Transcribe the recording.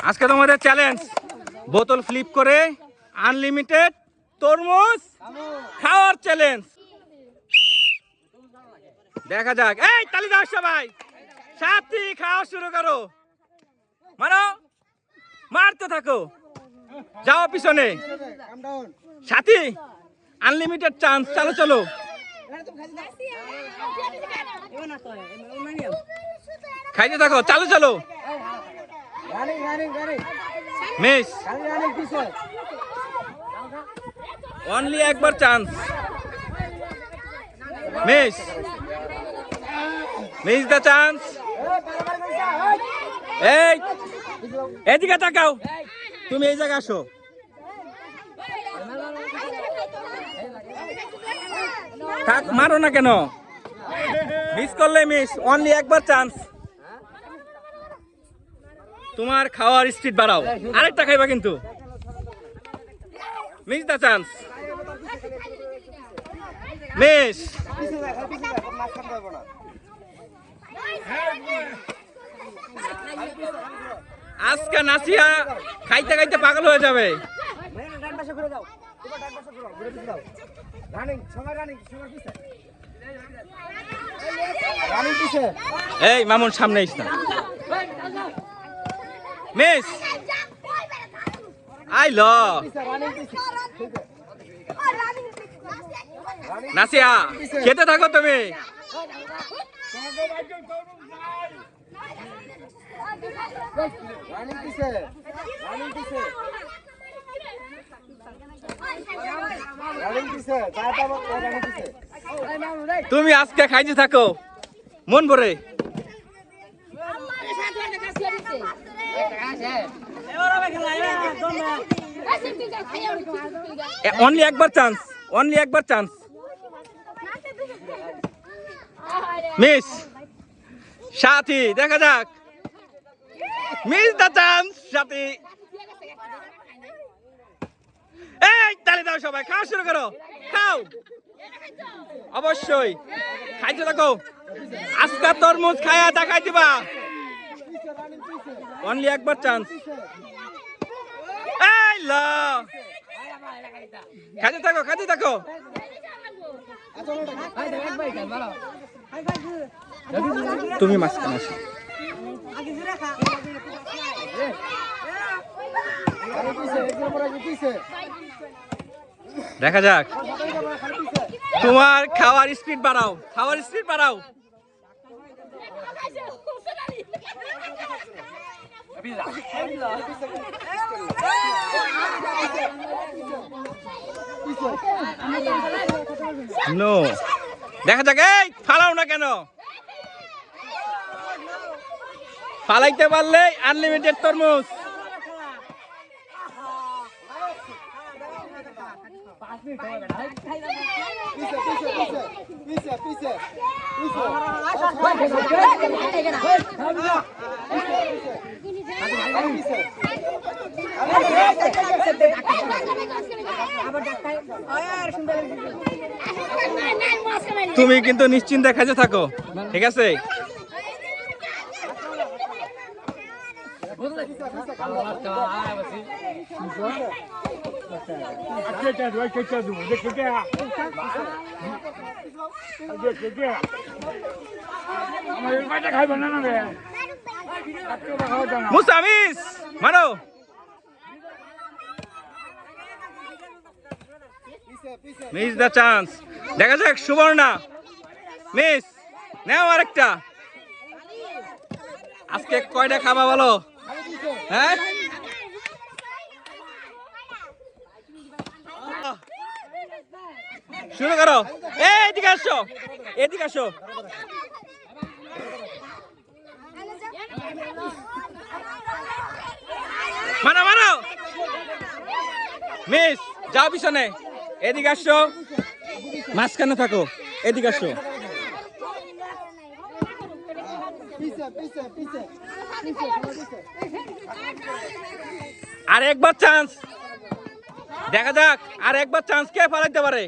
আজকে তোমাদের চ্যালেঞ্জ, বোতল ফ্লিপ করে আনলিমিটেড তরমুজ খাওয়ার চ্যালেঞ্জ। দেখা যাক। এই তালি দাও সবাই, সাথী খাওয়া শুরু করো, মারো, মারতে থাকো, যাও পিছনে। সাথী আনলিমিটেড চান্স, চলো চলো। খাইতে থাকো, চালো চলো। মিস অনলি একবার chance. Miss miss the chance. এই এদিকে তাকাও, তুমি এই জায়গায় আসো। থাক, মারো না কেন? মিস করলে মিস, অনলি একবার চান্স। তোমার খাওয়ার স্পিড বাড়াও, আরেকটা খাইবা কিন্তু। Miss the chance. মিস আজকে নাসিয়া খাইতে খাইতে পাগল হয়ে যাবে। এই মামুন সামনে আইস না। মিস আই লভ নাসিয়া, খেতে থাকো তুমি। তুমি আজকে খাইতে থাকো মন ভরে। অনলি একবার চান্স, অনলি একবার চান্স। মিস সাথী, দেখা যাক। মিস দ্য চান্স সাথী। এই তালি দাও সবাই, খাওয়া শুরু করো, খাও। অবশ্যই খাইতে থাকো, আজকে তরমুজ খায়া দেখাই দিবা। অনলি একবার চান্স। এই ল, খাইতে থাকো, খাইতে থাকো। তুমি মাঝখানে আসো। দেখা যাক, তোমার খাওয়ার স্পিড বাড়াও, খাওয়ার স্পিড বাড়াও। নো, দেখা যাক। এই ফালাও না কেন? ফালাইতে পারলে আনলিমিটেড তরমুজ। তুমি কিন্তু নিশ্চিন্তে খাইতে থাকো, ঠিক আছে? মুসামিস মারো। Miss the chance. দেখা যাক সুবর্ণা। মিস নেও আরেকটা। আজকে কয়টা খাবা বলো? হ্যাঁ, শুরু করো। এদিকে আসো, এদিকে আসো। মারো মারো। মিস যাও পিছনে, এদিকে আসো, মাঝখানে থাকো, এদিকে আসো। আর একবার চান্স, দেখা যাক আর একবার চান্স কে ফালাইতে পারে।